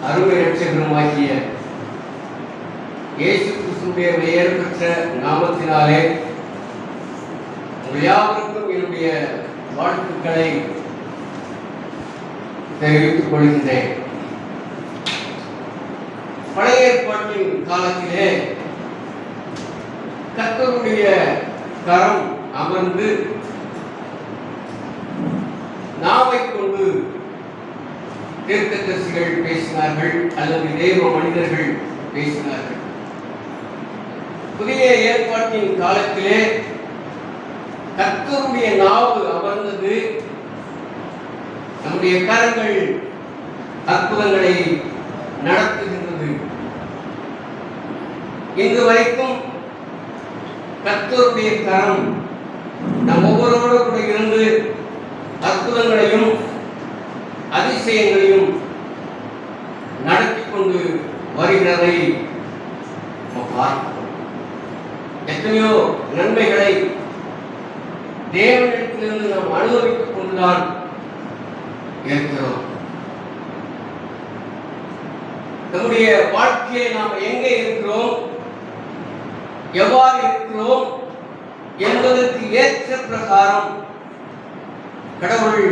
அருமை இரட்சகருமாகிய இயேசு கிறிஸ்துவின் பெயர் பெற்ற நாமத்தினாலே உங்கள் யாவருக்கும் என்னுடைய வாழ்த்துக்களை தெரிவித்துக் கொள்கின்றேன். பழைய ஏற்பாட்டின் காலத்திலே கர்த்தருடைய கரம் அமர்ந்து நாவை கொண்டு தீர்க்கதரிசிகள் பேசினார்கள் அல்லது தேவ மனிதர்கள் பேசினார்கள். புதிய ஏற்பாட்டின் காலத்திலே கர்த்தருடைய நாவு அமர்ந்தது, நம்முடைய கரங்கள் அற்புதங்களை நடத்துகின்றது. இன்று வரைக்கும் கர்த்தருடைய கரம் நம் ஒவ்வொருவரோடு கூட இருந்து அற்புதங்களையும் அதிசயங்களையும் நடத்தி கொண்டு வருகிறதை பார்க்கிறோம். எத்தனையோ நன்மைகளை தேவனிடத்திலிருந்து நாம் அனுபவித்துக் கொண்டுதான் இருக்கிறோம். நம்முடைய வாழ்க்கையை நாம் எங்கே இருக்கிறோம், எவ்வாறு இருக்கிறோம் என்பதற்கு ஏற்ற பிரகாரம் கடவுள்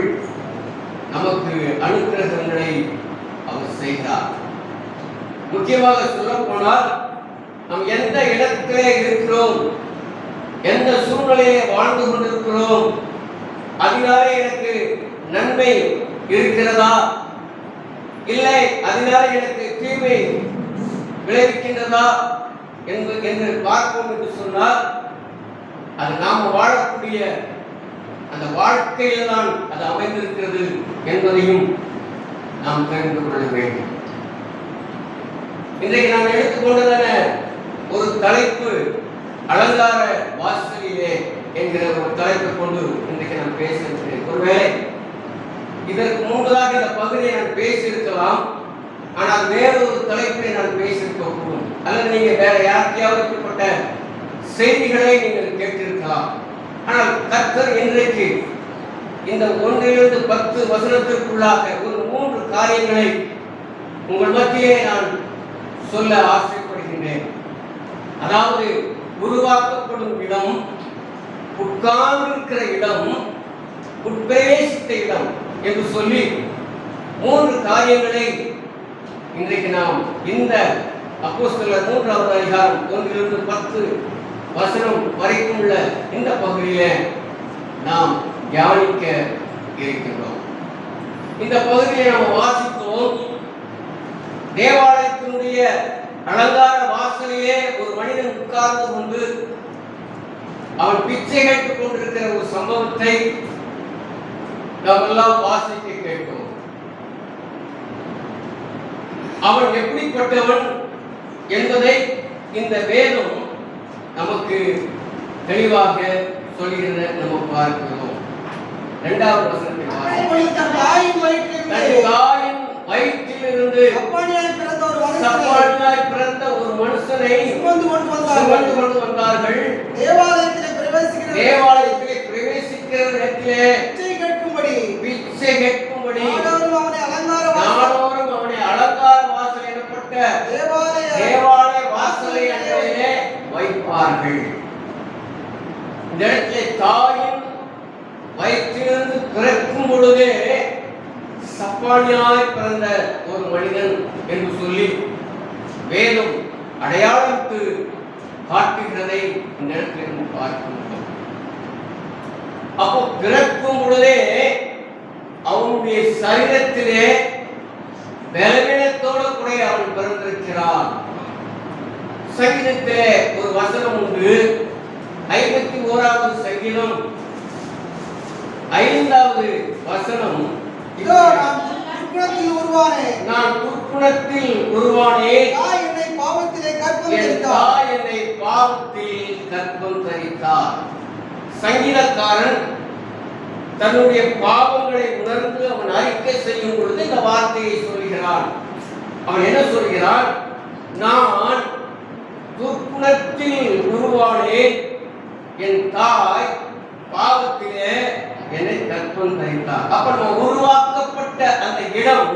நமக்கு அனுக்கிரகங்களை அவர் செய்தார். முக்கியமாக சொல்ல போனால் நாம் எந்த இடத்திலே இருக்கிறோம், எந்த சூழ்நிலையை வாழ்ந்து கொண்டிருக்கிறோம், அதனாலே எனக்கு நன்மை இருக்கிறதா, இல்லை அதனால எனக்கு தீமை விளைவிக்கின்றதா என்று பார்ப்போம் என்று சொன்னால் அது நாம் வாழக்கூடிய அந்த வாழ்க்கையில் தான் அது அமைந்திருக்கிறது என்பதையும் நாம் தெரிந்து கொள்ள வேண்டும். இன்றைக்கு நாம் எடுத்துக்கொண்டதான ஒரு தலைப்பு அலங்கார வாசலிலே என்கிற ஒரு தலைப்பை கொண்டு இன்றைக்கு நான் பேசுகிறேன். ஒருவேளை இதற்கு முன்பதாக இந்த பகுதியை நான் பேசியிருக்கலாம், ஆனால் வேறொரு தலைப்பை நான் பேசியிருக்கக்கூடும், அல்லது நீங்க வேற யாருக்கையாவது இப்படிப்பட்ட செய்திகளை நீங்கள் கேட்டிருக்கலாம். ஆனால் கர்த்தர் இன்றைக்கு இந்த 1 to 10 வசனத்திற்குள்ளாக ஒரு 3 காரியங்களை உங்கள் மத்தியிலே நான் சொல்ல ஆசைப்படுகின்றேன். அதாவது உருவாக்கப்படும் இடம், உட்கார்ந்திருக்கிற இடம், உட்பிரவேசித்த இடம் என்று சொல்லி 3 காரியங்களை இன்றைக்கு நாம் இந்த அப்போஸ்தலர் 3வது அதிகாரம் 1 to 10 வசனம் வரைக்கும் உள்ள இந்த பகுதியிலே நாம் தியானிக்க இருக்கின்றோம். இந்த பகுதியை நாம் வாசித்தோம். தேவாலயத்தினுடைய அலங்கார வாசலிலே ஒரு மனிதன் உட்கார்ந்து கொண்டு அவன் பிச்சை கேட்டுக் கொண்டிருக்கிற ஒரு சம்பவத்தை நாம் எல்லாம் வாசிக்க கேட்டோம். அவன் எப்படிப்பட்டவன் என்பதை இந்த வேதம் நமக்கு தெளிவாக சொல்கிறது. நம்ம பார்க்கிறோம். 2வது வசனத்தை வாசிக்கிறோம். தன் தாயின் வயிற்றிலிருந்து சப்பானியாய் பிறந்த ஒரு மனுஷனை சுமந்து கொண்டு வந்தார்கள். தேவாலயத்திலே பிரவேசிக்கிற இடத்திலே பிச்சை கேட்கும்படி நாடோறும் அவனை அலங்கார வாசல் எனப்பட்ட தேவாலய வாசலை அண்டையிலே வைப்பார்கள். இந்த இடத்திலே தாயின் வயிற்றிலிருந்து பிறக்கும் பொழுதே சப்பானியாய் பிறந்த ஒரு மனிதன் என்று சொல்லி வேதம் அடையாளத்து காட்டுகிறதை இந்த இடத்தில் பார்க்கிறோம். அப்போ பிறக்கும் பொழுதே அவனுடைய சரீரத்திலே பலவீனத்தோடு கூட அவன் பிறந்திருக்கிறான். சங்கீதத்திலே ஒரு வசனம் உண்டு. 51வது சங்கீதம் 5வது வசனம், இதோ நான் துர்க்குணத்தில் உருவானேன், தாய் என்னை பாவத்தில் கர்ப்பம் தரித்தார். சங்கீதக்காரன் தன்னுடைய பாவங்களை உணர்ந்து அவன் அறிக்கை செய்யும் பொழுது இந்த வார்த்தையை சொல்கிறான். அவன் என்ன சொல்கிறான்? நான் துர்க்குணத்தில் உருவானேன், என் தாய் பாவத்திலே என்னை கர்ப்பம் தரித்தார். அப்ப நம்ம உருவாக்கப்பட்ட அந்த இடம்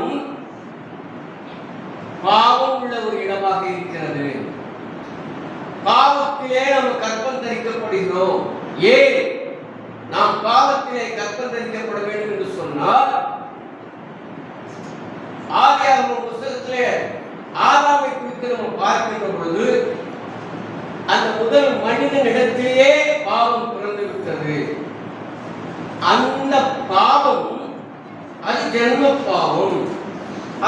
ஒன்றாக இருக்கிறது. பாவத்திலே நாம் கற்பம் தரிக்கப்படுகிறோம். ஏன் நாம் பாவத்திலே கற்பம் தரிக்கப்பட வேண்டும் என்று சொன்னால், ஆதியாகமம் புத்தகத்திலே ஆதாமை குறித்து நம்ம பார்க்கின்ற பொழுது அந்த முதல் மனிதனிடத்திலேயே பாவம் பிறந்து விட்டது. அந்த பாவம் அது ஜென்ம பாவம்.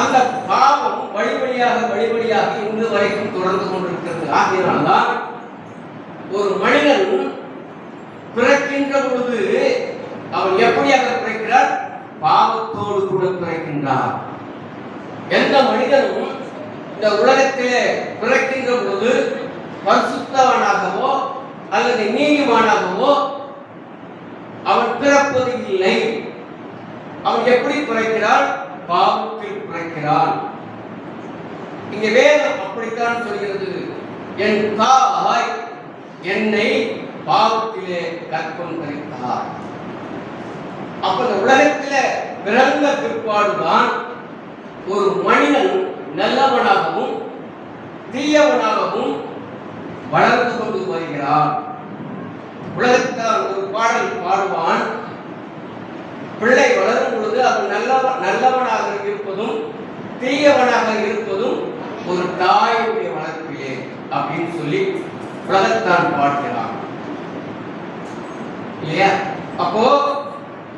அந்த பாவம் வழிவழியாக இன்று வரைக்கும் தொடர்ந்து கொண்டிருக்கிறது. ஆகையினால்தான் ஒரு மனிதன் பிறக்கின்ற பொழுது அவன் எப்படியாக பிறக்கிறார்? பாவத்தோடு கூட பிறக்கின்றார். எந்த மனிதனும் இந்த உலகத்திலே பிறக்கின்ற பொழுது பரிசுத்தவனாகவோ அல்லது நீதிமானாகவோ அவன் பிறப்பது இல்லை. அவன் எப்படி பிறக்கிறான்? பாவத்தில் பிறக்கிறான். இங்க வேதம் அப்படித்தான் சொல்கிறது. என் தாய் என்னை பாவத்திலே கற்பம் தரித்தார். அப்ப இந்த உலகத்தில பிறந்த பிற்பாடுதான் ஒரு மனிதன் நல்லவனாகவும் தீயவனாகவும் வளர்ந்து கொண்டு வருகிறான். உலகத்தால் ஒரு பாடல் பாடுவான், பிள்ளை வளரும் பொழுது அவன் நல்லவனாக இருப்பதும் தீயவனாக இருப்பதும் ஒரு தாயுடைய வளர்ப்பிலே அப்படின்னு சொல்லி உலகத்தான் பாடுகிறான் இல்லையா? அப்போ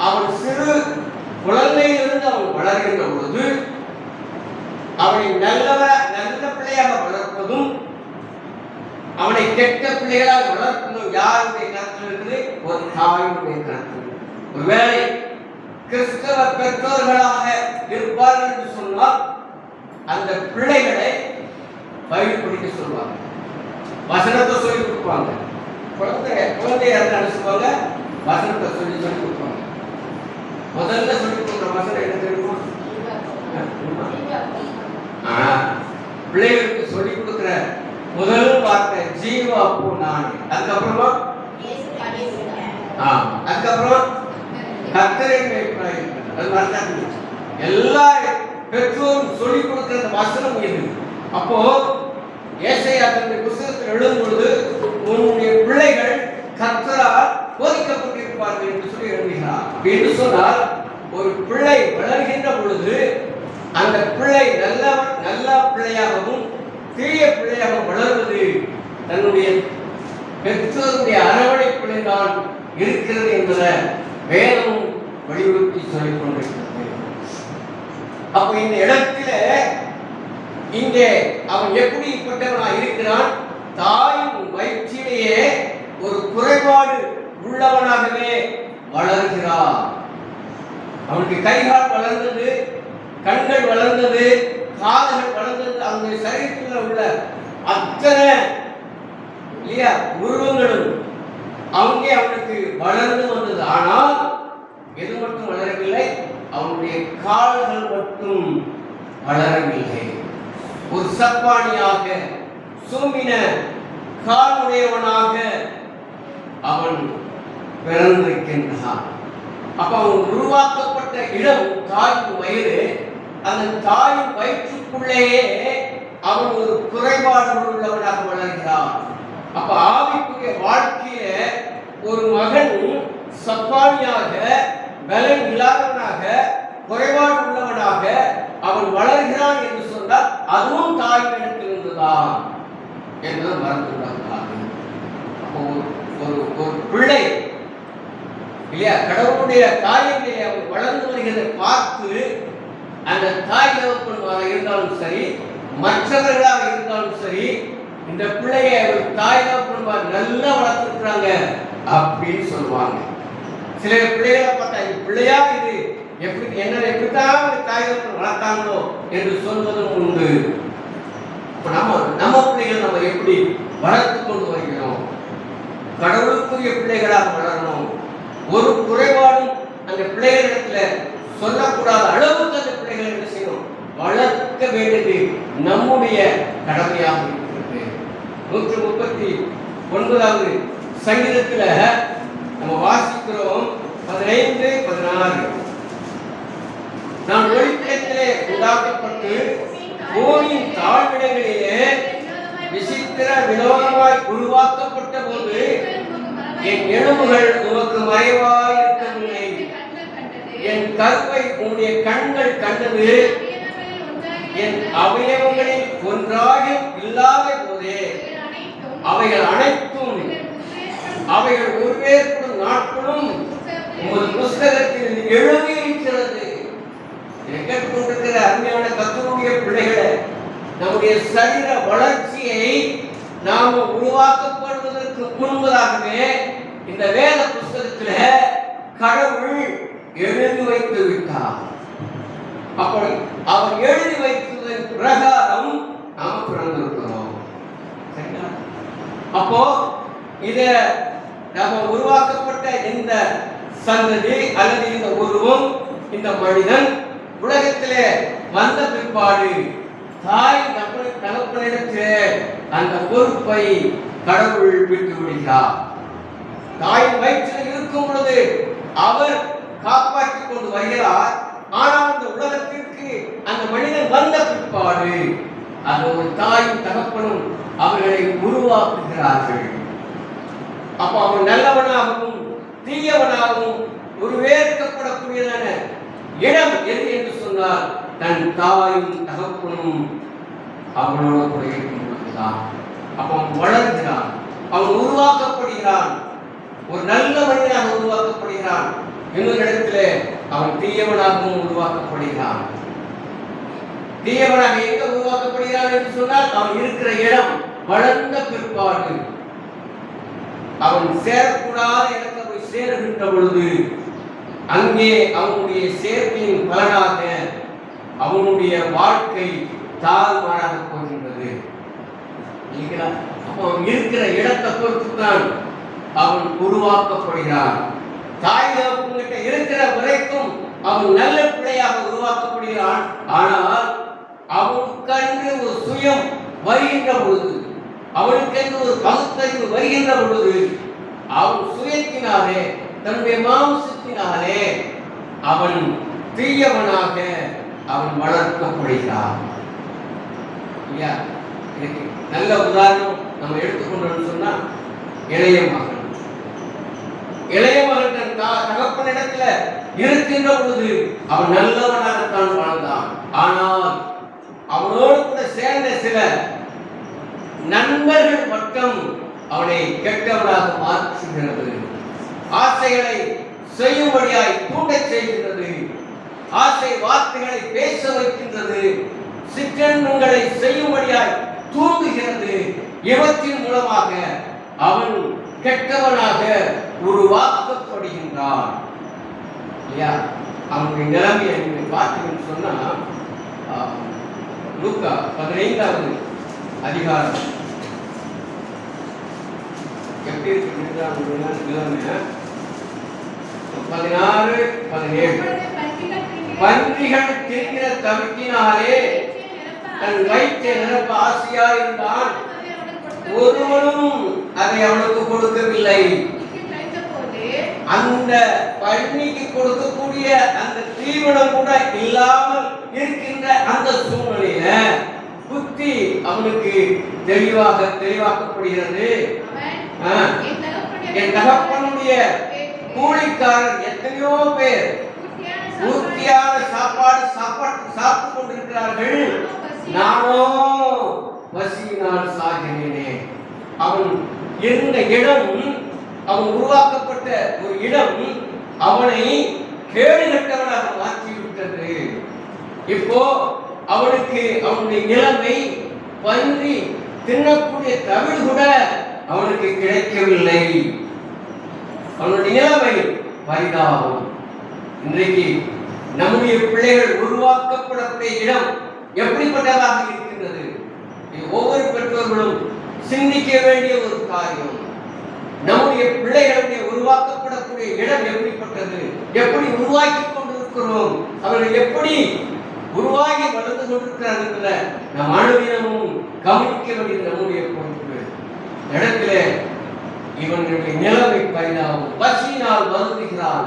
அவன் சிறு குழந்தையிலிருந்து அவன் வளர்கின்ற பொழுது அவனை நல்ல பிள்ளையாக வளர்ப்பதும் அவனை கெட்ட பிள்ளைகளாக வளர்ப்பதும் யாருடைய கருத்தில் இருக்குது? ஒரு தாயுடைய கருத்தில். ஒருவேளை கிறிஸ்தவ பெற்றோர்களாக இருப்பார்கள் என்று சொன்னால் அந்த பிள்ளைகளை பைபிள் படிக்க சொல்லுவாங்க, வசனத்தை சொல்லி கொடுப்பாங்க. குழந்தைய அனுப்புவாங்க, வசனத்தை சொல்லி கொடுப்பாங்க. முதல்ல சொல்லி கொடுக்குற வசனம் என்ன தெரியுமா? பிள்ளைகளுக்கு சொல்லி கொடுக்கிற முதல் வார்த்தை ஜீவா பூ நானே. அதுக்கப்புறமா அதுக்கப்புறம் எல்லா பெற்றோரும் சொல்லி கொடுக்கிற வசனம் இது. அப்போ ஏசாயா தன்னுடைய புத்தகத்தில் எழுதும் பொழுது உன்னுடைய பிள்ளைகள் கர்த்தரால் போதிக்கப்பட்டிருப்பார்கள் என்று சொல்லி எழுதுகிறார். என்று சொன்னால் ஒரு பிள்ளை வளர்கின்ற பொழுது அந்த பிள்ளை நல்ல பிள்ளையாகவும் தீய பிள்ளையாக வளர்வது தன்னுடைய பெற்றோருடைய அரவணைப்பிலே தான் இருக்கிறது என்பதை வேதம் வலியுறுத்தி சொல்லிக் கொண்டிருக்கிறது. அப்ப இந்த இடத்துல இங்கே அவன் எப்படிப்பட்டவனாக இருக்கிறான்? தாயின் வயிற்றிலேயே ஒரு குறைபாடு உள்ளவனாகவே வளர்கிறான். அவனுக்கு கைகால் வளர்ந்தது, கண்கள் வளர்ந்தது, காதுகள் வளர்ந்தது. அவனுடைய சரீரத்தில் உள்ள அத்தனை இல்லையா உருவங்களும் அங்கே அவனுக்கு வளர்ந்து வந்தது. ஆனால் எது மட்டும் வளரவில்லை? அவனுடைய கால்கள் மட்டும் வளரவில்லை. ஒரு சப்பானியாக சூமின காலுடையவனாக அவன் பிறந்திருக்கின்றான். அப்ப அவன் உருவாக்கப்பட்ட இடம் தாயின் வயிறு. அந்த தாயின் வயிற்றுக்குள்ளேயே அவன் ஒரு குறைபாடு உள்ளவனாக வளர்கிறான். அப்ப ஆவிக்குரிய வாழ்க்கையில ஒரு மகன் சப்பானியாக பலன் இல்லாதவனாக குறைபாடு உள்ளவனாக அவன் வளர்கிறான் என்று சொன்னால் அதுவும் தாயினிடத்திலிருந்துதான் என்பதை மறந்துவிடக்கூடாது. அப்போ ஒரு பிள்ளை இல்லையா கடவுளுடைய காரியங்களை அவன் வளர்ந்து வருகிறதை பார்த்து அந்த தாய் தகப்பன்மாராக இருந்தாலும் சரி, மற்றவர்களாக இருந்தாலும் சரி, இந்த பிள்ளைய ஒரு தாய் தகப்பன்மார் நல்லா வளர்த்துருக்குறாங்க அப்படின்னு சொல்லுவாங்க. சில பிள்ளைகளை பார்த்தா இந்த பிள்ளையா இது எப்படித்தான் தாய் தகப்பன் வளர்த்தாங்களோ என்று சொல்வதும் உண்டு. நம்ம பிள்ளைகள் நம்ம எப்படி வளர்த்து கொண்டு வருகிறோம்? கடவுளுக்குரிய பிள்ளைகளாக வளரணும். ஒரு குறைபாடும் அந்த பிள்ளைகளிடத்துல சொல்லக்கூடாத அளவுக்கு அந்த பிள்ளைகளை என்ன செய்யணும்? வளர்க்க வேண்டியது நம்முடைய கடமையாக இருக்கிறது. 139வது சங்கீதத்துல நம்ம வாசிக்கிறோம் 15, 16. நான் ஒளித்தலத்திலே உண்டாக்கப்பட்டு பூமியின் தாழ்விடங்களிலே காணப்பட்ட போது என் எலும்புகள் உமக்கு மறைவாயிருக்கவில்லை. என் கருவை உம்முடைய கண்கள் கண்டது. என் அவயவங்களில் ஒன்றாக இல்லாத போதே அவைகள் அனைத்தும் அவைகள் ஒருவேற்படும் நாட்களும் உமது புஸ்தகத்தில் எழுதியிருக்கிறது. கேட்டுக்கொண்டிருக்கிற அருமையான கர்த்தருடைய பிள்ளைகளை, நம்முடைய சரீர வளர்ச்சியை நாம் உருவாக்கப்படுவதற்கு முன்பதாகவே இந்த வேத புஸ்தகத்தில் கடவுள் எழுதி வைத்து விட்டார். அப்படி அவர் எழுதி வைத்ததன் பிரகாரம் நாம் பிறந்திருக்கிறோம். அப்போ இத நம்ம உருவாக்கப்பட்ட இந்த சந்ததி அல்லது இந்த உருவம், இந்த மனிதன் உலகத்திலே வந்த பிற்பாடு தாய் தகப்பனிடத்திலே அந்த பொறுப்பை கடவுள் விட்டு விடுகிறார். தாயின் வயிற்றில் இருக்கும் பொழுது அவர் காப்பாற்றிக் கொண்டு வருகிறார். ஆனால் இந்த உலகத்திற்கு அந்த மனிதன் வந்த பிற்பாடு அது ஒரு தாயும் தகப்பனும் அவர்களை உருவாக்குகிறார்கள். அப்ப அவன் நல்லவனாகவும் தீயவனாகவும் உருவேற்கப்படக்கூடியதான இடம் எது என்று சொன்னால் தன் தாயும் தகப்பனும் அவனோட கூட இருக்கும் பொழுதுதான். அப்ப அவன் வளர்கிறான், அவன் உருவாக்கப்படுகிறான், ஒரு நல்ல மனிதனாக உருவாக்கப்படுகிறான். இன்னொரு இடத்துல அவன் தீயவனாகவும் உருவாக்கப்படுகிறான். தீயவனாக எங்க உருவாக்கப்படுகிறான் என்று சொன்னால் அவன் இருக்கிற இடம் வளர்ந்த பிற்பாடு அவன் சேரக்கூடாத இடத்துல போய் சேருகின்ற பொழுது அங்கே அவனுடைய சேர்க்கையின் பலனாக அவனுடைய வாழ்க்கை தாறுமாறாக போகின்றது. அப்ப அவன் இருக்கிற இடத்தை பொறுத்து தான் அவன் உருவாக்கப்படுகிறான். தாய் தகப்பன்கிட்ட இருக்கிற வரைக்கும் அவன் நல்ல பிள்ளையாக உருவாக்கப்படுகிறான். ஆனால் அவனுக்கென்று ஒரு சுயம் வருகின்ற பொழுது, அவனுக்கென்று ஒரு பகுத்தறிவு வருகின்ற பொழுது, அவன் சுயத்தினாலே தன்னுடைய மாம்சத்தினாலே அவன் தீயவனாக அவன் வளர்க்கப்படுகிறான். நல்ல உதாரணம் நம்ம எடுத்துக்கொண்டோம்னு சொன்னா இளைய மகன். இளைய மகன் தன் தகப்பனிடத்துல இருக்கின்ற பொழுது அவன் நல்லவனாகத்தான் வாழ்ந்தான். ஆனால் அவனோடு கூட சேர்ந்த சில நண்பர்கள் மட்டும் அவனை கெட்டவனாக மாற்றுகிறது. ஆசைகளை செய்யும்படியாய் தூண்டச் செய்கின்றது. ஆசை வார்த்தைகளை பேச வைக்கின்றது. சிற்றன்களை செய்யும்படியாய் தூண்டுகிறது. இவற்றின் மூலமாக அவன் கெட்டவனாக உருவாக்கப்படுகின்றான். அவனுடைய நிலைமையை நீங்கள் பார்த்தீங்கன்னு சொன்னா லூக்கா 15வது அதிகாரம் எப்படி இருக்கு? 16, 17 பன்றிகள் திரிகிற தவிட்டினாலே தன் வயிற்றை நிரப்ப ஆசையாயிருந்தான். ஒருவனும் அதை அவனுக்கு கொடுக்கவில்லை. அந்த பன்னிக்கு கொடுக்கக்கூடிய அந்த தீவனம் கூட இல்லாமல் இருக்கின்ற அந்த சூழ்நிலையில புத்தி அவனுக்கு தெளிவாக்கப்படுகிறது. என் தகப்பனுடைய கூலிக்காரர் எத்தனையோ பேர் பூர்த்தியான சாப்பிட்டு கொண்டிருக்கிறார்கள், நானோ பசியினால் சாகிறேனே. அவன் இருந்த இடம், அவன் உருவாக்கப்பட்ட ஒரு இடம் அவனை கேடுகட்டவனாக மாற்றிவிட்டது. இப்போ அவனுக்கு அவனுடைய நிலைமை பன்றி தின்னக்கூடிய தவிழ் கூட அவனுக்கு கிடைக்கவில்லை. அவனுடைய நிலைமை பரிதாபம். இன்றைக்கு நம்முடைய பிள்ளைகள் உருவாக்கப்படக்கூடிய இடம் எப்படிப்பட்டதாக இருக்கின்றது? ஒவ்வொரு பெற்றோர்களும் சிந்திக்க வேண்டிய ஒரு காரியம். நம்முடைய பிள்ளைகளுடைய உருவாக்கப்படக்கூடிய இடம் எப்படிப்பட்டது? எப்படி உருவாக்கி கொண்டிருக்கிறோம்? அவர்கள் எப்படி உருவாகி வளர்ந்து கொண்டிருக்கிறார்கள்? நம் அனுதினமும் கவனிக்க வேண்டியது நம்முடைய பொறுப்பு. இடத்துல இவனுடைய நிலைமை பரிதாபம். பசியினால் வருந்துகிறான்.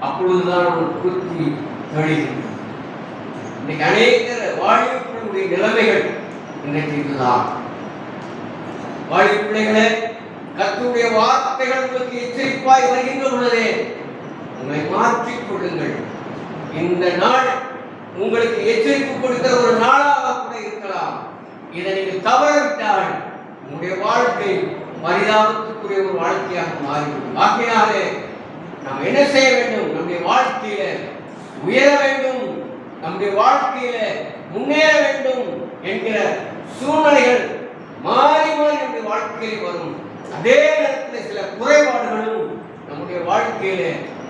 அப்பொழுதுதான் அவன் புத்தி தெளிகின்றது. இன்னைக்கு அநேக வாழிப்புடைய நிலைமைகள் இன்றைக்கு இதுதான். வாழி பிள்ளைகளே, கர்த்தருடைய வார்த்தைகள் உங்களுக்கு எச்சரிப்பாய் வருகின்ற பொழுதே உங்களை மாற்றிக் கொள்ளுங்கள். இந்த நாள் உங்களுக்கு எச்சரிப்பு கொடுக்கிற ஒரு நாளாக கூட இருக்கலாம். இதை நீங்கள் தவறவிட்டால் உங்களுடைய வாழ்க்கை பரிதாபத்துக்குரிய ஒரு வாழ்க்கையாக மாறிவிடும். ஆகையாலே நாம் என்ன செய்ய வேண்டும்? நம்முடைய வாழ்க்கையில உயர வேண்டும், நம்முடைய வாழ்க்கையில முன்னேற வேண்டும் என்கிற சூழ்நிலைகள் மாறி மாறி நம்முடைய வாழ்க்கையில் வரும். அதே நேரத்தில் சில குறைபாடுகளும் நம்முடைய வாழ்க்கையில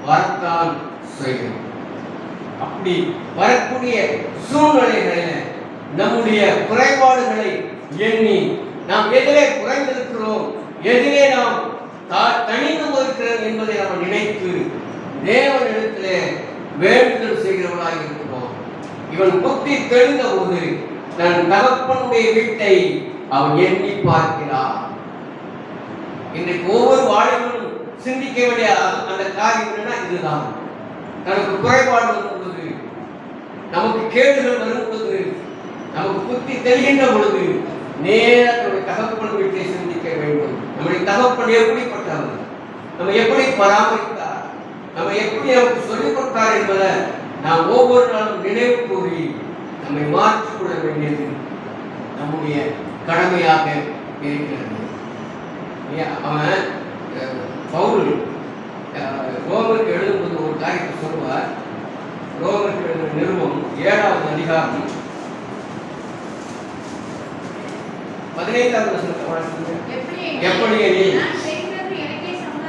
வரத்தான் செய்யும். அப்படி வரக்கூடிய சூழ்நிலைகளில் நம்முடைய குறைபாடுகளை எண்ணி நாம் எதிலே குறைந்திருக்கிறோம், எதிலே நாம் தனிந்து போயிருக்கிறோம் என்பதை நாம் நினைத்து தேவனிடத்திலே வேண்டுதல் செய்கிறவர்களாக இருக்கிறோம். இவன் புத்தி தெளிந்த போது தன் தகப்பனுடைய வீட்டை அவன் எண்ணி பார்க்கிறான். இன்றைக்கு ஒவ்வொரு வாலிபனும் சிந்திக்க வேண்டிய அந்த காரியம் என்னன்னா இதுதான். நமக்கு குறைபாடு வரும் பொழுது, நமக்கு கேடுகள் வரும் பொழுது, நமக்கு புத்தி தெரிகின்ற பொழுது நேரத்துடைய தகப்பன் வீட்டை சிந்திக்க வேண்டும். நம்முடைய தகப்பன் எப்படிப்பட்டவர், நம்ம எப்படி பராமரித்தார், நம்ம எப்படி நமக்கு சொல்லிக் கொடுத்தார் என்பதை நாம் ஒவ்வொரு நாளும் நினைவு கூறி நம்மை மாற்றிக்கொள்ள வேண்டியது நம்முடைய கடமையாக இருக்கிறது. அவன் பவுல் ரோமருக்கு எழுதும்போது ஒரு காரியத்தை சொல்லுவார். ரோமருக்கு எழுதும் நிருபம் 7வது அதிகாரம் 15வது வசனத்தை எப்படி எனில்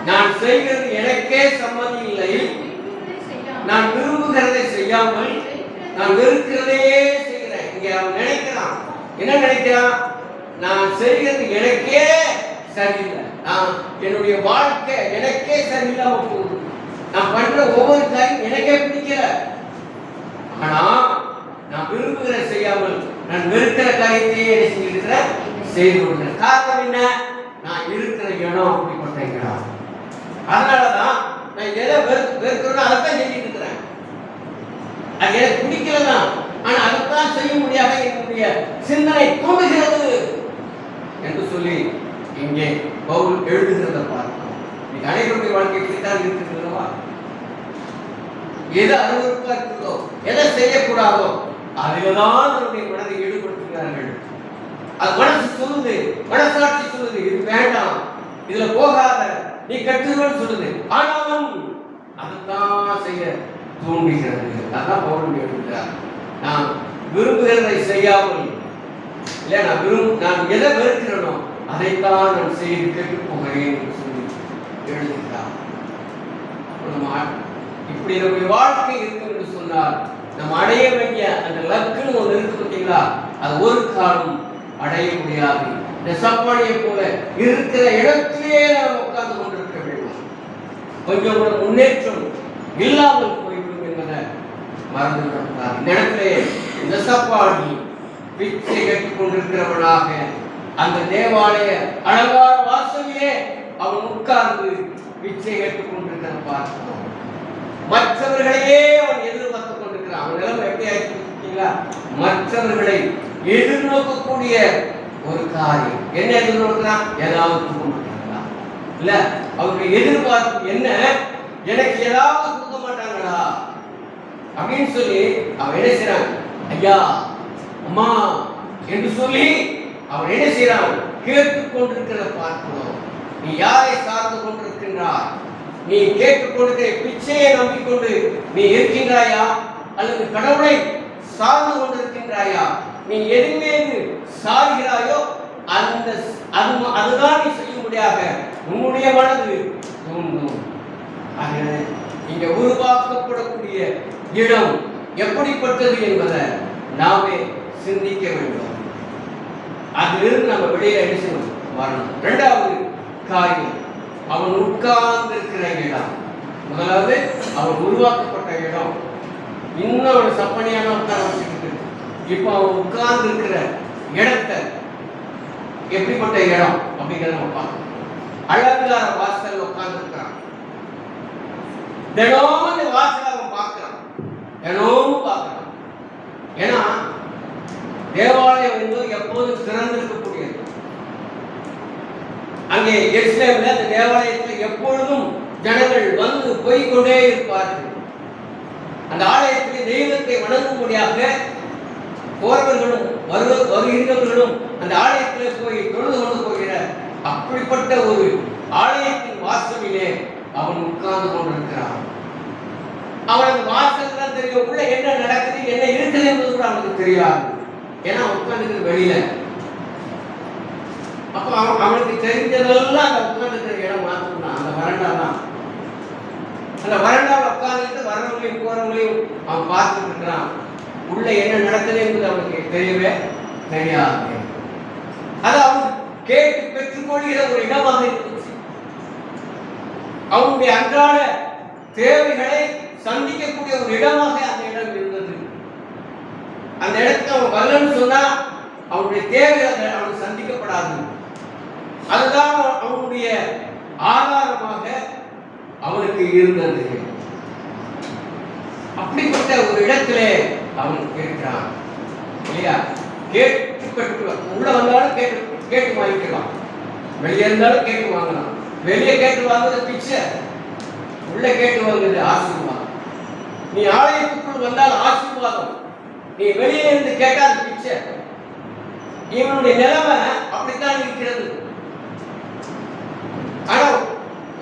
நான் செய்கிறது எனக்கே சம்மதி இல்லை, நான் விரும்புகிறதை செய்யாமல் நான் வெறுக்கிறதையே செய்கிறேன். இங்க அவன் நினைக்கிறான், என்ன நினைக்கிறான்? நான் செய்கிறது எனக்கே சரியில்லை, நான் என்னுடைய வாழ்க்கை எனக்கே சரியில்லாம போகுது, நான் பண்ற ஒவ்வொரு காரியம் எனக்கே பிடிக்கல. ஆனா நான் விரும்புகிற செய்யாமல் நான் வெறுக்கிற காரியத்தையே என்ன செஞ்சிருக்கிறேன், செய்து கொள்கிறேன். காரணம் என்ன? நான் இருக்கிற இடம் அப்படிப்பட்ட இடம். அதனாலதான் நான் எதை வெறுக்கிறேனோ அதைத்தான் செஞ்சுட்டு இருக்கிறேன். அது எனக்கு பிடிக்கலதான், ஆனா அதைத்தான் செய்ய முடியாத என்னுடைய சிந்தனை தூண்டுகிறது என்று சொல்லி இங்கே பவுல் எழுதுகிறத பார்க்கிறோம். இன்னைக்கு அனைவருடைய வாழ்க்கை இப்படித்தான் இருக்கிறதா? எது அருவருப்பா இருக்கிறதோ, எதை செய்யக்கூடாதோ அதில்தான் நம்முடைய மனதை ஈடுபடுத்துகிறார்கள். அது மனசு சொல்லுது, மனசாட்சி சொல்லுது இது வேண்டாம், இதுல போகாத, நீ கட்டுருவன்னு சொல்லுது. ஆனாலும் அதைத்தான் செய்ய தூண்டுகிறது. அதான் பவுல் எழுதுகிறார். நான் விரும்புகிறதை செய்யாமல் இல்ல, நான் எதை வெறுக்கிறேனோ அதைத்தான் நான் செய்து கேட்டு போகிறேன் என்று சொல்லி எழுதுகிறார். இப்படி நம்முடைய வாழ்க்கை இருக்கு என்று சொன்னால் நம்ம அடைய வேண்டிய அந்த லக்குன்னு ஒன்று இருக்கு பார்த்தீங்களா, அது ஒரு காலம் அடைய முடியாது. இந்த சப்பானியை போல இருக்கிற இடத்திலேயே நாம் உட்கார்ந்து கொண்டிருக்க வேண்டும். கொஞ்சம் கூட முன்னேற்றம் இல்லாமல் போய்விடும் என்பதை மறந்து விடக்கூடாது. இந்த இடத்திலே இந்த சப்பானி பிச்சை கட்டிக் கொண்டிருக்கிறவனாக அந்த தேவாலய அழகான வாசலிலே அவன் உட்கார்ந்து பிச்சை கேட்டுக் கொண்டிருக்கிற பார்க்கிறோம். மற்றவர்களையே அவன் எதிர்பார்த்துக் கொண்டிருக்கிறான். அவன் நிலைமை எப்படி ஆயிடுச்சுங்களா? மற்றவர்களை எதிர்நோக்கக்கூடிய ஒரு காரியம். என்ன எதிர்நோக்கிறான்? ஏதாவது கொடுக்க மாட்டாங்களா? இல்ல, அவருடைய எதிர்பார்ப்பு என்ன? எனக்கு ஏதாவது கொடுக்க மாட்டாங்களா அப்படின்னு சொல்லி அவன் என்ன செய்யறான்? ஐயா அம்மா என்று சொல்லி அவன் என்ன செய்யறான்? கேட்டுக் கொண்டிருக்கிறத பார்க்கிறோம். நீ யாரை சார்ந்து கொண்டிருக்கின்றாய்? நீ கேட்டுக்கொண்டிருக்கிற பிச்சையை நம்பிக்கொண்டு நீ இருக்கின்றாயா, அல்லது கடவுளை சார்ந்து கொண்டிருக்கின்றாயா? நீ எதின் மீது சார்கிறாயோ அதுதான் நீ செய்யும்படியாக உன்னுடைய மனது தூண்டும். இங்க உருவாக்கப்படக்கூடிய இடம் எப்படிப்பட்டது என்பதை நாமே சிந்திக்க வேண்டும். அதிலிருந்து நம்ம வெளியில என்ன செய்யணும்? வரணும். இரண்டாவது காரியம், அவன் உட்கார்ந்து இருக்கிற இடம். முதலாவது அவன் உருவாக்கப்பட்ட இடம். இன்னும் அவன் சப்பனியான உட்கார வச்சுக்கிட்டு இப்போ அவன் உட்கார்ந்து இருக்கிற இடத்தை எப்படிப்பட்ட இடம் அப்படிங்கிறத நம்ம பார்க்கணும். அலங்கார வாசல் உட்கார்ந்து இருக்கிறான். தினமும் இந்த வாசல் அவன் பார்க்கிறான், தினமும் பார்க்கிறான். ஏன்னா தேவாலயம் வந்து எப்போதும் திறந்திருக்கக்கூடியது. அங்கே எருசலேமில் அந்த தேவாலயத்தில் எப்பொழுதும் ஜனங்கள் வந்து போய் கொண்டே இருப்பார்கள். அந்த ஆலயத்தில் தெய்வத்தை வணங்கும்படியாக போறவர்களும் வருகின்றவர்களும் அந்த ஆலயத்தில் போய் தொழுது கொண்டு போகிற அப்படிப்பட்ட ஒரு ஆலயத்தின் வாசலிலே அவன் உட்கார்ந்து கொண்டிருக்கிறான். அவன் அந்த வாசல் தான் தெரியும், உள்ள என்ன நடக்குது என்ன இருக்குது என்பது கூட அவனுக்கு தெரியாது. ஏன்னா உட்கார்ந்து வெளியில. அப்ப அவனுக்கு தெரிஞ்சதெல்லாம் அந்த உட்கார்ந்து இடம் மாற்றணும். அந்த வரண்டா தான். அந்த வரண்டாவில் உட்கார்ந்துட்டு வரவங்களையும் போறவங்களையும் அவன் பார்த்துட்டு இருக்கிறான். உள்ள என்ன நடக்குது என்பது அவனுக்கு தெரியவே தெரியாது. அது அவன் கேட்டு பெற்றுக்கொள்கிற ஒரு இடமாக இருந்துச்சு. அவனுடைய அன்றாட தேவைகளை சந்திக்கக்கூடிய ஒரு இடமாக அந்த இடம் இருந்தது. அந்த இடத்துக்கு அவன் வரலன்னு சொன்னா அவனுடைய தேவைகள் அவனுக்கு சந்திக்கப்படாது. அதுதான் அவனுடைய ஆதாரமாக அவனுக்கு இருந்தது. அப்படிப்பட்ட ஒரு இடத்திலே அவன் இருக்கிறான் இல்லையா? கேட்டு பெற்றுக்கலாம். உள்ள வந்தாலும் கேட்டு வாங்கிக்கலாம், வெளியே இருந்தாலும் கேட்டு வாங்கலாம். வெளியே கேட்டு வாங்குறது பிச்சை, உள்ள கேட்டு வாங்குறது ஆசீர்வாதம். நீ ஆலயத்துக்குள் வந்தால் ஆசீர்வாதம், நீ வெளியே இருந்து கேட்டால் பிச்சை. இவனுடைய நிலைமை அப்படித்தான் இருக்கிறது. ஆனால்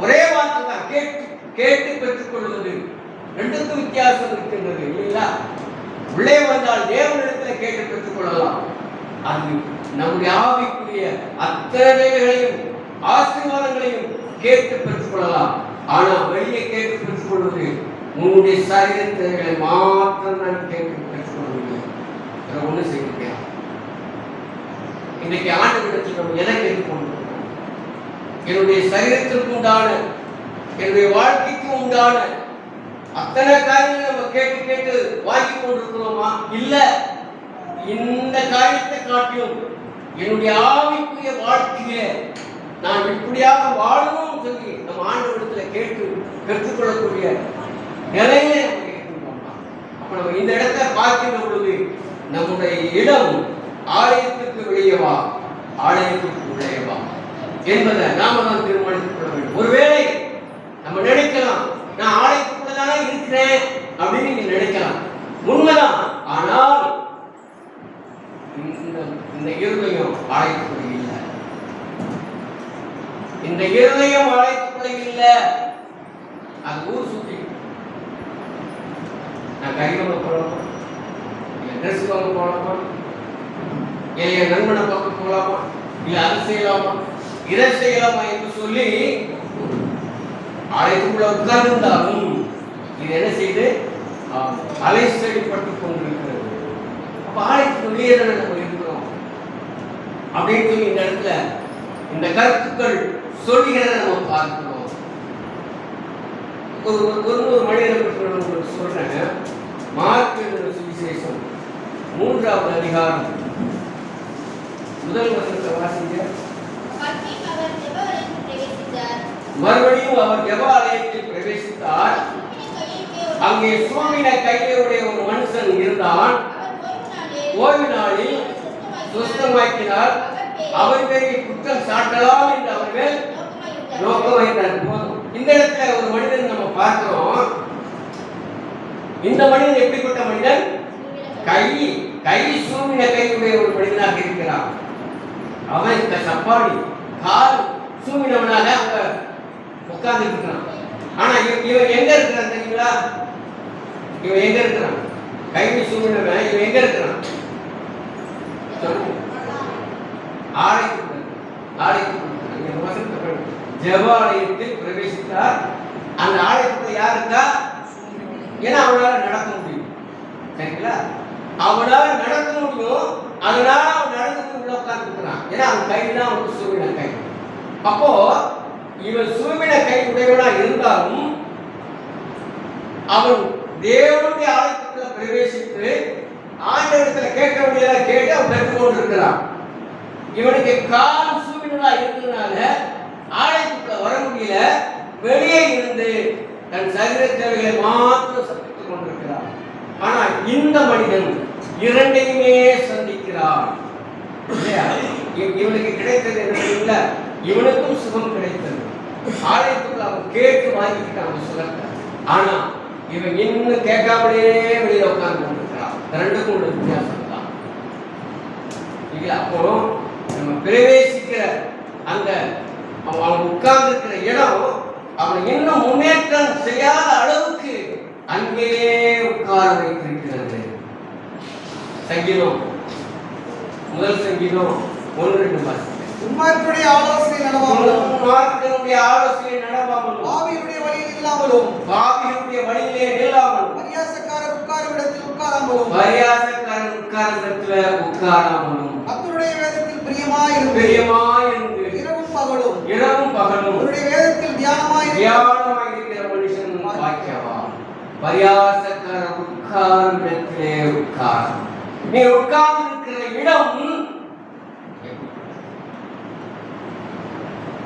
ஒரே வார்த்தை தான், கேட்டு பெற்றுக் கொள்வது. ரெண்டுக்கும் வித்தியாசம் இருக்கின்றது இல்லைங்களா? உள்ளே வந்தால் தேவனிடத்தில் கேட்டு பெற்றுக் கொள்ளலாம். அது நம்முடைய ஆவிக்குரிய அத்தனைகளையும் ஆசீர்வாதங்களையும் கேட்டு பெற்றுக் கொள்ளலாம். ஆனால் வெளியே கேட்டு பெற்றுக் கொள்வது உன்னுடைய சரீரத்தை மாத்திரம் நான் கேட்டு பெற்றுக் கொள்ளவில்லை. ஒண்ணு செய்ய முடியாது. இன்னைக்கு ஆண்டவரிடத்தில் நம்ம எதை கேட்டுக்கொண்டிருக்கிறோம்? என்னுடைய சரீரத்திற்கு உண்டான, என்னுடைய வாழ்க்கைக்கு உண்டான அத்தனை காரியங்களை நம்ம கேட்டு வாங்கி கொண்டிருக்கிறோமா? இல்ல, இந்த காரியத்தை காட்டியும் என்னுடைய ஆவிக்குரிய வாழ்க்கையை நான் இப்படியாக வாழணும் சொல்லி நம்ம ஆண்டவரிடத்துல கேட்டு பெற்றுக்கொள்ளக்கூடிய நிலையில நம்ம கேட்கணுமா? அப்ப நம்ம இந்த இடத்தை பார்க்கின்ற பொழுது நம்முடைய இடம் ஆலயத்திற்கு வெளியவா ஆலயத்திற்கு உள்ளேவா என்பதை நாம தான் தீர்மானித்துக் கொள்ள வேண்டும். ஒருவேளை நம்ம நினைக்கலாம், நான் ஆலயத்துக்குள்ளதானே இருக்கிறேன் அப்படின்னு நீங்க நினைக்கலாம், உண்மைதான். ஆனால் இந்த இருதயம் ஆலயத்துக்குள்ள இல்லை. இந்த இருதயம் ஆலயத்துக்குள்ள இல்லை. அது ஊர் சுத்தி நான் கறி வாங்க போகலாமா, இல்லை ட்ரெஸ் வாங்க போகலாமா, இல்லை என் நண்பனை பார்க்க போகலாமா, இல்லை அதை செய்யலாமா இதை செய்யலாமா என்று சொல்லி ஆலயத்துக்குள்ள உட்கார்ந்திருந்தாலும் இது என்ன செய்து அலைச்சடிப்பட்டு கொண்டிருக்கிறது. அப்ப ஆலயத்துக்கு வெளியே தானே நம்ம இருக்கிறோம் அப்படின்னு சொல்லி இந்த இடத்துல இந்த கருத்துக்கள் சொல்லுகிறத நம்ம பார்க்கிறோம். ஒரு மனிதனை பற்றி உங்களுக்கு சொல்றேன். மார்க் எழுதின சுவிசேஷம் 3வது அதிகாரம் 1 வசனத்தை வாசிங்க. மறுபடியும் அவர் ஜெபாலயத்தில் பிரவேசித்தார். அங்கே சூம்பின கையுடைய ஒரு மனுஷன் இருந்தான். ஓய்வு நாளில் சுத்தமாக்கினார். அவர் பேரில் குற்றம் சாட்டலாம் என்று அவர்கள் நோக்கம் வைத்தார். இந்த இடத்துல ஒரு மனிதன் நம்ம பார்க்கிறோம். இந்த மனிதன் எப்படிப்பட்ட மனிதன்? கை சூம்பின கையுடைய ஒரு மனிதனாக இருக்கிறான். அவன் சப்பாடி கால் சூம்பினவனாக அங்க உட்கார்ந்து இருக்கிறான். ஆனா இவன் எங்க இருக்கிறான் தெரியுங்களா? இவன் எங்க இருக்கிறான்? கைவி சூழ்நிலை இவன் எங்க இருக்கிறான்? ஜெபாலயத்தில் பிரவேசித்தார். அந்த ஆலயத்துல யார் இருக்கா? ஏன்னா அவனால நடக்க முடியும். சரிங்களா? அவனால நடக்க முடியும். அதனால அவன் நடந்து உள்ள உட்கார்ந்து இருக்கிறான். ஏன்னா அவன் கைதான் அவனுக்கு சூழ்நிலை கை. அப்போ இவன் சூழ்நிலை கை உடையவனா இருந்தாலும் அவன் தேவனுடைய ஆலயத்துக்குள்ள பிரவேசித்து ஆண்டவரிடத்துல கேட்க வேண்டியதை கேட்டு அவன் பெற்றுக்கொண்டு இருக்கிறான். இவனுக்கு கால் சூழ்நிலை இருந்ததுனால ஆலயத்துக்குள்ள வர முடியல. வெளியே இருந்து தன் சரீர தேவைகளை மாத்திரம் சந்தித்துக் கொண்டிருக்கிறான். ஆனா இந்த மனிதன் இரண்டையுமே சந்திக்கிறான். இவனுக்கு கிடைத்தது என்ன? இவனுக்கும் சுகம் கிடைத்தது. ஆலயத்துக்குள்ள அவன் கேட்டு வாங்கிக்கிட்டான் அந்த சுகத்தை. ஆனா இவன் இன்னும் கேட்காமலே வெளியில உட்கார்ந்து கொண்டிருக்கிறான். ரெண்டுக்கும் உள்ள வித்தியாசம் தான். அப்போ நம்ம பிரவேசிக்கிற அந்த அவன் உட்கார்ந்து இருக்கிற இடம் அவன் இன்னும் முன்னேற்றம் செய்யாத அளவுக்கு அங்கேயே உட்கார வைத்திருக்கிறது. சங்கீதம் முதல் சங்கீதம் 1-2 வாசிக்கிறேன். துன்மார்க்கனுடைய ஆலோசனை நடவாமலும் பாவிகளுடைய வழியில் இல்லாமலும் பரியாசக்காரர் உட்காரும் இடத்தில் உட்காராமலும் கர்த்தருடைய வேதத்தில் பிரியமாயிருந்து இரவும் பகலும் அவருடைய வேதத்தில் தியானமாயிருக்கிற மனுஷன் பாக்கியவான். பரியாசக்காரர் உட்காரும் இடத்திலே உட்காரும். நீ உட்கார்ந்து இருக்கிற இடம்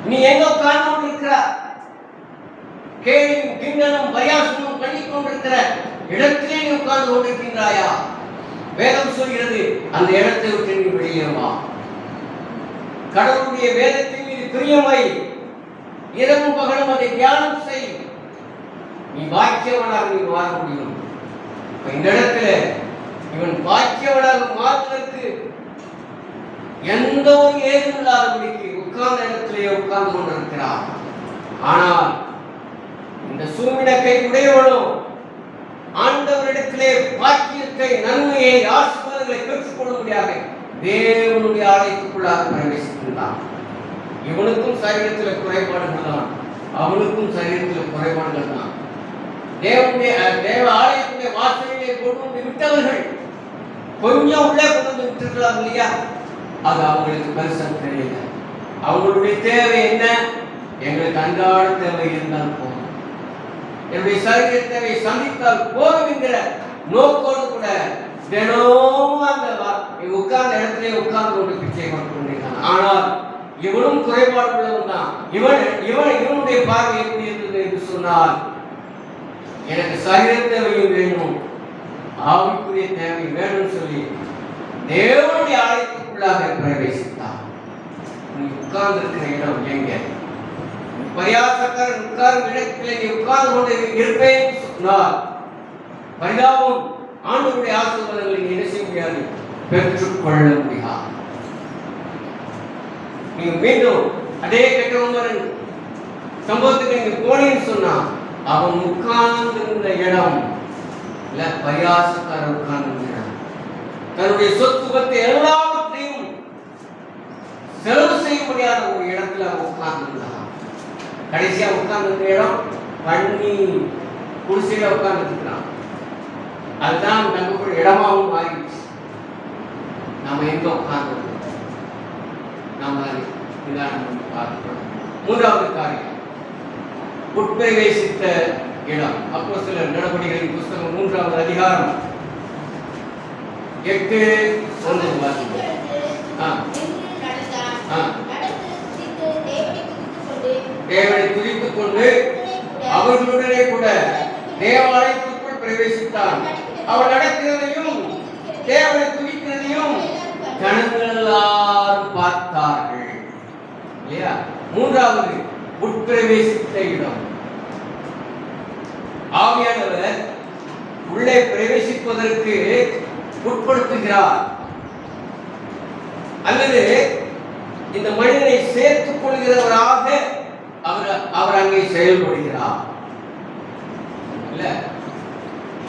நீ எங்க உட்கார்ந்து கொண்டிருக்கிறார்? கேள்வியும் கிண்டலும் பரியாசமும் பண்ணிக் கொண்டிருக்கிற இடத்திலே நீ உட்கார்ந்து கொண்டிருக்கின்றாயா? வேதம் சொல்கிறது அந்த இடத்தை விட்டு நீ வெளியே வா. கடவுளுடைய வேதத்தின் மீது பிரியமை, இரவும் பகலும் அதை தியானம் செய். நீ பாக்கியவனாக நீ மாற முடியும். இந்த இடத்துல இவன் பாக்கியவனாக மாறுவதற்கு எந்த ஒரு ஏதும் இல்லாதபடிக்கு உட்கார்ந்த இடத்திலே உட்கார்ந்து கொண்டிருக்கிறார். ஆனால் இந்த சூமிடக்கை உடையவனும் ஆண்டவரிடத்திலே பாக்கியத்தை, நன்மையை, ஆசீர்வாதங்களை பெற்றுக்கொள்ளும்படியாக தேவனுடைய ஆலயத்துக்குள்ளாக பிரவேசிக்கின்றான். இவனுக்கும் சரீரத்தில் குறைபாடுகள் தான், அவனுக்கும் சரீரத்தில் குறைபாடுகள் தான். தேவ ஆலயத்துடைய வாசலிலே கொண்டு வந்து விட்டவர்கள் கொஞ்சம் உள்ளே கொண்டு வந்து விட்டுருக்கலாம் இல்லையா? அது அவங்களுக்கு பெருசா தெரியல. அவங்களுடைய தேவை என்ன? எங்களுக்கு அன்றாட தேவை இருந்தால் போதும், என்னுடைய சரீர தேவை சந்தித்தால் போதும் என்கிற நோக்கோடு கூட தினமும் அந்த உட்கார்ந்த இடத்திலே உட்கார்ந்து கொண்டு பிச்சை கொண்டிருக்கான். ஆனால் இவனும் குறைபாடு உள்ளவன் தான். இவனுடைய பார்வை எப்படி இருந்தது என்று சொன்னால், எனக்கு சரீர தேவையும் வேணும், ஆவிக்குரிய தேவை வேணும் சொல்லி தேவனுடைய ஆலயத்துக்குள்ளாக பிரவேசித்தார். நீ உட்கார்ந்து இருக்கிற இடம் எங்க? பரியாசக்காரன் உட்கார்ந்த இடத்திலே நீ உட்கார்ந்து கொண்டு இருப்பேன் சொன்னால் பரிதாபம், ஆண்டவருடைய ஆசீர்வாதங்களை நீ என்ன செய்ய முடியாது, பெற்றுக்கொள்ள முடியாது. நீங்க மீண்டும் அதே கெட்டவன் சம்பவத்துக்கு நீங்க போனீங்கன்னு சொன்னா, அவன் உட்கார்ந்து இருந்த இடம் இல்ல, பரியாசக்காரன் உட்கார்ந்து இடம், தன்னுடைய சொத்து பத்து எல்லாவற்றையும் செலவு செய்ய முடியாத ஒரு இடத்துல உட்கார்ந்து இருந்தான். கடைசியா உட்கார்ந்து இடம் பண்ணி குடிசையில உட்கார்ந்து இருக்கிறான். அதுதான் தங்களுக்கு இடமாவும் மாறிடுச்சு. நாம எங்க உட்கார்ந்து நாம பார்க்கிறோம். மூன்றாவது காரியம், உட்பிரவேசித்த இடம். அப்போஸ்தலர் நடவடிக்கைகளின் புத்தகம் 3வது அதிகாரம் 8-9 வாசிக்கிறோம். தேவனை துதித்துக் கொண்டு அவர்களுடனே கூட தேவாலயத்திற்குள் பிரவேசித்தான். அவன் நடக்கிறதையும் தேவனை துதிக்கிறதையும் ஜனங்கள் எல்லாரும் பார்த்தார்கள். இல்லையா? மூன்றாவது, உட்பிரவேசித்த இடம். ஆவியானவர் உள்ளே பிரவேசிப்பதற்கு உட்படுத்துகிறார், அல்லது இந்த மனிதனை சேர்த்துக் கொள்கிறவராக அவர் அங்கே செயல்படுகிறார். இல்ல,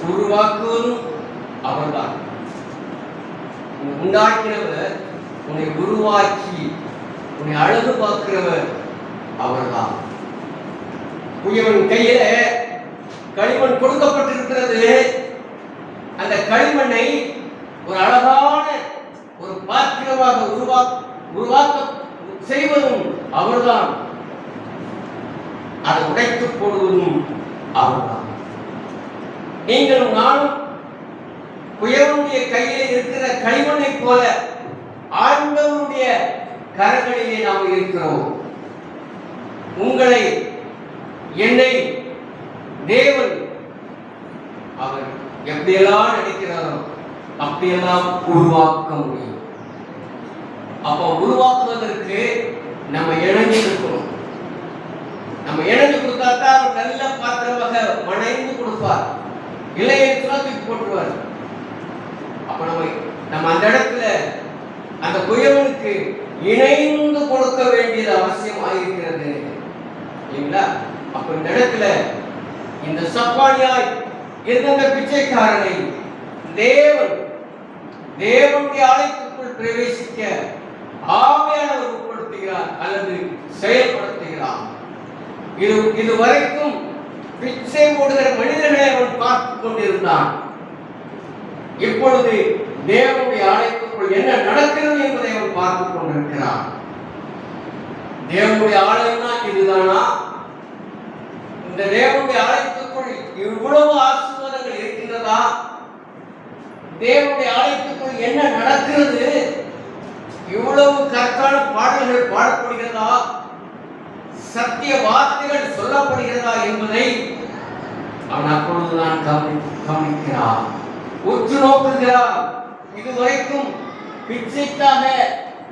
உருவாக்குவதும் அவர்தான். உண்டாக்கினவர், உன்னை உருவாக்கி உன்னை அழகு பார்க்கிறவர் அவர்தான். குயவன் கையில களிமண் கொடுக்கப்பட்டிருக்கிறது. அந்த களிமண்ணை ஒரு அழகான ஒரு பாத்திரமாக உருவாக்க செய்வதும் அவர்தான். அதை உடைத்து போடுவதும் அவர்தான். நீங்களும் நானும் குயவனுடைய கையில் இருக்கிற களிமண்ணை போல ஆண்டவருடைய கரங்களிலே நாம் இருக்கிறோம். உங்களை, என்னை தேவன் அவர் எப்படியெல்லாம் நினைக்கிறாரோ அப்படியெல்லாம் உருவாக்க முடியும். அப்போ உருவாக்குவதற்கு நம்ம இணைஞ்சு இருக்கணும். நம்ம இணைஞ்சு கொடுத்தா தான் அவர் நல்ல பாத்திரமாக மனைந்து கொடுப்பார். இல்லையே தூக்கி போட்டுருவார். அப்ப நம்ம அந்த இடத்துல அந்த குயவனுக்கு இணைந்து கொடுக்க வேண்டியது அவசியமாக இருக்கிறது இல்லைங்களா? அப்ப இந்த இடத்துல இந்த சப்பானியாய் இருந்த பிச்சைக்காரனை தேவனுடைய ஆலயத்துக்குள் பிரவேசிக்க ஆவியானவர் உட்படுத்துகிறார் அல்லது செயல்படுத்துகிறார். இதுவரைக்கும் பிச்சை போடுகிற மனிதர்களை அவன் பார்த்துக் கொண்டிருந்தான். இப்பொழுது தேவனுடைய ஆலயத்துக்குள் என்ன நடக்கிறது என்பதை அவன் பார்த்துக் கொண்டிருக்கிறான். தேவனுடைய ஆலயம்னா இதுதானா? இந்த தேவனுடைய ஆலயத்துக்குள் இவ்வளவு ஆசீர்வாதங்கள் இருக்கின்றதா? தேவனுடைய ஆலயத்துக்குள் என்ன நடக்கிறது? இவ்வளவு கற்கான பாடல்கள் பாடப்படுகிறதா? சத்திய வார்த்தைகள் சொல்லப்படுகிறதா என்பதை அவன் அப்பொழுதுதான் கவனிக்கிறான், உற்று நோக்குகிறான். இதுவரைக்கும் பிச்சைக்காக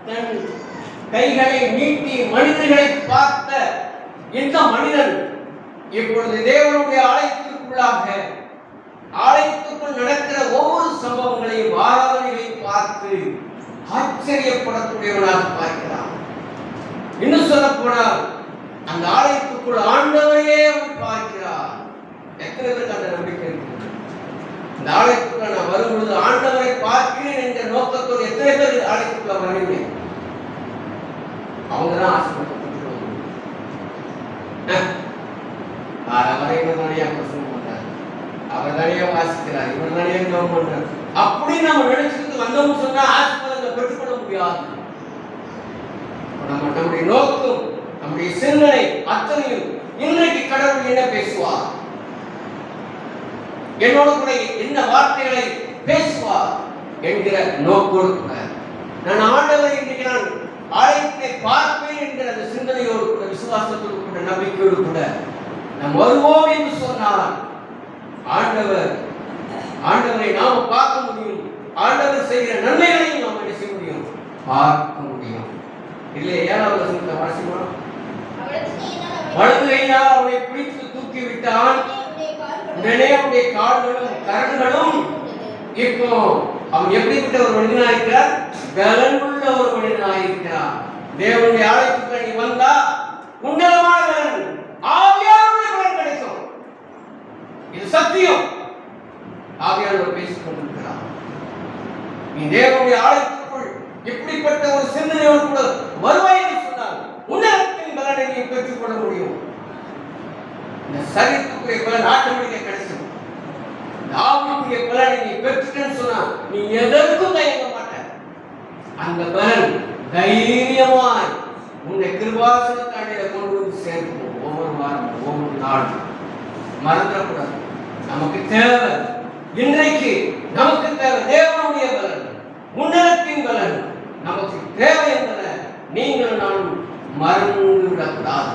தன் கைகளை நீட்டி மனிதர்களை பார்த்த இந்த மனிதன் இப்பொழுது தேவனுடைய ஆலயத்துக்குள் நடக்கிற ஒவ்வொரு சம்பவங்களையும் ஆராதனைகளையும் பார்த்து ஆச்சரியப்படக்கூடியவனாக பார்க்கிறான். இன்னும் சொல்ல போனால் அந்த ஆலயத்துக்குள் ஆண்டவரையே அவன் பார்க்கிறார். எத்தனை பேருக்கு அந்த நம்பிக்கை இருக்கிறது? இந்த ஆலயத்துக்குள்ள நான் வரும்பொழுது ஆண்டவரை பார்க்கிறேன் என்ற நோக்கத்தோடு எத்தனை பேர் ஆலயத்துக்குள்ள வரீங்க? அவங்க தான் ஆசைப்பட்டு அவர் தனியா வாசிக்கிறார், இவர் தனியா ஜெபம் பண்றார். அப்படி நம்ம நினைச்சுட்டு வந்தோம்னு சொன்னா ஆசீர்வாதங்களை பெற்றுக்கொள்ள முடியாது. நம்முடைய நோக்கம், நம்முடைய சிந்தனை அத்தனையும் இன்றைக்கு கடவுள் என்ன பேசுவார், என்னோட கூட என்ன வார்த்தைகளை பேசுவார் என்கிற நோக்கோடு கூட நான் ஆண்டவரை இன்றைக்கு நான் ஆலயத்தை பார்ப்பேன் என்கிற அந்த சிந்தனையோடு கூட, விசுவாசத்தோடு கூட, நம்பிக்கையோடு கூட நாம் வருவோம் என்று சொன்னால் ஆண்டவரை நாம பார்க்க முடியும். ஆண்டவர் செய்கிற நன்மைகளையும் நாம் என்ன செய்ய முடியும்? பார்க்க முடியும். இல்லை 7வது வசனத்தை வாசிக்கிறோம். வலது கையினால் அவனை பிடித்து தூக்கி விட்டான், உடனே அவனுடைய கால்களும் கரங்களும். இப்போ அவன் எப்படிப்பட்ட ஒரு மனிதனாக இருக்கிறார்? பலனுள்ள ஒரு மனிதனாக இருக்கிறார். தேவனுடைய ஆலயத்துக்கு நீ வந்தா உன்னதமான பலன், ஆவியானவருடைய பலன் கிடைக்கும். இது சத்தியம். ஆவியானவர் பேசிக் கொண்டிருக்கிறார். நீ தேவனுடைய ஆலயத்துக்குள் இப்படிப்பட்ட ஒரு சிந்தனையோடு கூட வருவாய் என்று சொன்னால் உன்னதத்தின் பலனை நீ பெற்றுக்கொள்ள முடியும். இந்த சரீரத்துக்குரிய பலன் ஆட்டோமேட்டிக்கா கிடைக்கும். இந்த ஆவிக்குரிய பலனை நீ பெற்றுட்டேன்னு சொன்னா நீ எதற்கும் தயங்க மாட்ட. அந்த பலன் தைரியமாய் உன்னை கிருபாசனத்தாண்டில கொண்டு வந்து சேர்க்கும். ஒவ்வொரு வாரம் ஒவ்வொரு நாளும் மறந்துடக்கூடாது. நமக்கு தேவை, இன்றைக்கு நமக்கு தேவை தேவனுடைய பலன், உன்னதத்தின் பலன் நமக்கு தேவை என்பதை நீங்கள் நானும் மறந்து விடக்கூடாது.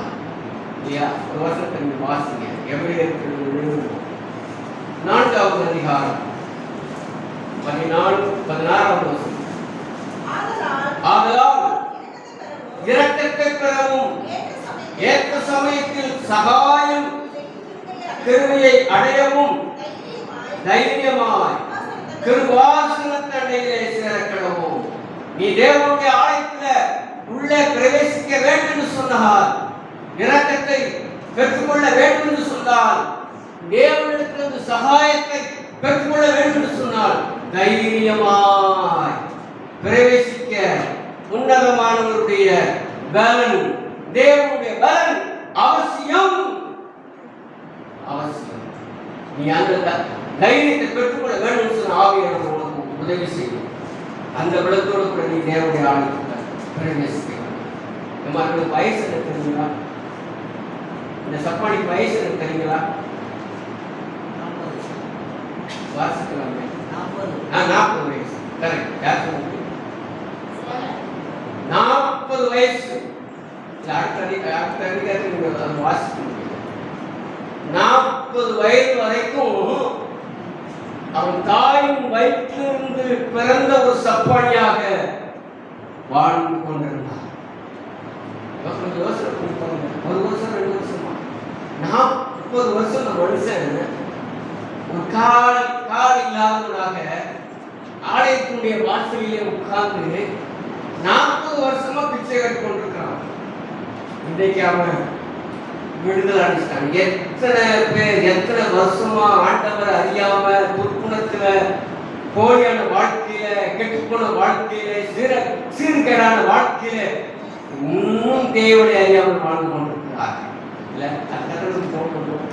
இல்லையா? ஒரு வருஷத்தை நீங்க வாசிங்க. எபிரேயர் 4வது அதிகாரம் 16வது வசனம். ஆதலால் இரக்கத்தை பெறவும் ஏற்ற சமயத்தில் சகாயம் கிருபையை அடையவும் தைரியமாய் கிருபாசனத்தண்டையிலே சேரக்கடவும். நீ தேவனுடைய ஆலயத்துல உள்ளே பிரவேசிக்க வேண்டும் என்று சொன்னால், இரக்கத்தை பெற்றுக்கொள்ள வேண்டும் என்று சொன்னால், தேவனிடத்திலிருந்து சகாயத்தை பெற்றுக்கொள்ள வேண்டும் என்று சொன்னால் தைரியமாய் பிரவேசிக்க உன்னதமானவருடைய பலன், தேவனுடைய பலன் அவசியம். நீ அந்த தைரியத்தை பெற்றுக்கொள்ள வேண்டும் சொன்ன ஆவியானவர் உனக்கு உதவி செய்யும். அந்த பலத்தோடு கூட நீ தேவனுடைய ஆலயத்தை பிரவேசிக்க. இந்த மாதிரி வயசு எனக்கு தெரியுங்களா? இந்த சப்பானிக்கு வயசு எனக்கு தெரியுங்களா? வாசிக்கலாமே. 40 வயசு. கரெக்ட். யார் சொன்னது? 40 வயசு. அடுத்த அதிகாரத்தில் நீங்கள் வாசிக்க முடியும். 40 வயது வரைக்கும் அவன் தாயின் வயிற்றிலிருந்து பிறந்த ஒரு சப்பானியாக வாழ்ந்து கொண்டிருந்தான். கொஞ்சம் யோசனை கொடுப்பாங்க. 1 வருஷம் 2 வருஷமா 40 வருஷம் இந்த மனுஷன் ஒரு கால் இல்லாதவனாக ஆலயத்தினுடைய வாசலிலே உட்கார்ந்து 40 வருஷமா பிச்சை கட்டி கொண்டிருக்கிறான். இன்றைக்கு அவன் விடுதலை அடைச்சிட்டான். எத்தனை பேர் எத்தனை வருஷமா ஆண்டவர் அறியாம துர்க்குணத்துல போலியான வாழ்க்கையில கெட்டுப்போன வாழ்க்கையில சீர்கேடான வாழ்க்கையில இன்னும் தேவனை அறியாமல் வாழ்ந்து கொண்டிருக்கிறார். இல்ல கட்டணத்துக்கு போகணும்.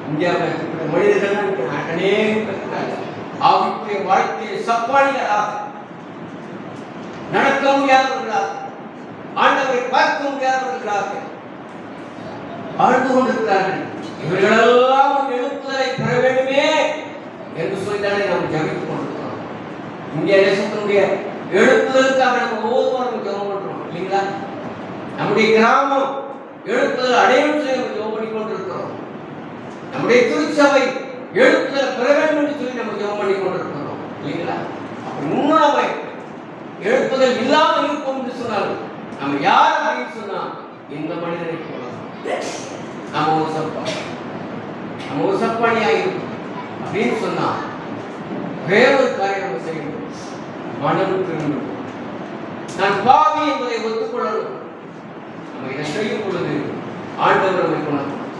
இந்தியாவில் இருக்கக்கூடிய மனிதர்கள் அநேக அவருடைய வாழ்க்கையை சப்பானிகளாக நடக்க முடியாதவர்களாக ஆண்டவரை பார்க்க முடியாதவர்களாக வாழ்ந்து கொண்டிருக்கிறார்கள். இவர்களெல்லாம் எழுப்புதலை பெற வேண்டுமே என்று சொல்லித்தானே நாம் ஜபித்துக் கொண்டிருக்கிறோம். இந்திய தேசத்தினுடைய எழுப்புதலுக்காக நம்ம ஒவ்வொரு ஜெபம் பண்றோம் இல்லைங்களா? நம்முடைய கிராமம் எழுப்புதல் அடையும் சொல்லி நம்ம ஜெபம் பண்ணி கொண்டிருக்கிறோம். நம்முடைய திருச்சபை எழுப்புதலை பெற வேண்டும் என்று சொல்லி நம்ம ஜெபம் பண்ணி கொண்டிருக்கிறோம் இல்லைங்களா? இன்னும் நம்ம எழுப்புதல் இல்லாமல் இருப்போம் என்று சொன்னால் நம்ம யார் அப்படின்னு சொன்னா இந்த மனிதனை போல நம்ம ஒரு சப்பானியாக இருக்கும் அப்படின்னு சொன்னா வேறொரு காரியம் நம்ம செய்யணும். மனம் திரும்பணும். நான் பாவி என்பதை ஒத்துக்கொள்ளணும். நம்ம இதை செய்யும் பொழுது ஆண்டவர் நம்மை குணப்படுத்துவார்,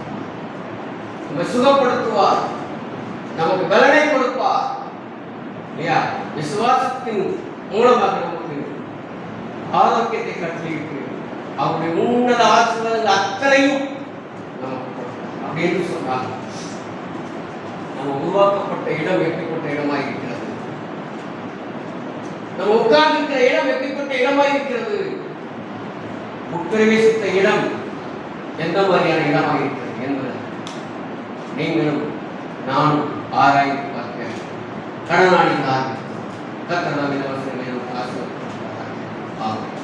நம்மை சுகப்படுத்துவார், நமக்கு பலனை கொடுப்பார் இல்லையா? விசுவாசத்தின் மூலமாக நமக்கு ஆரோக்கியத்தை கட்டளையிட்டு அவருடைய உன்னத ஆசீர்வாதங்கள் அத்தனையும் நமக்கு அப்படின்னு சொன்னார். நம்ம உருவாக்கப்பட்ட இடம் எப்படிப்பட்ட இடமாக இருக்கிறது? நம்ம உட்கார்ந்திருக்கிற இடம் எப்படிப்பட்ட இடமாக இருக்கிறது? உட்பிரவேசித்த இடம் எந்த மாதிரியான இடமாக இருக்கிறது என்பதை நீங்களும் நானும் ஆராய்ந்து பார்க்க கடனாளிகளாக கர்த்தர் நம்மை ஆசீர்வதிப்பாராக. ஆமென்.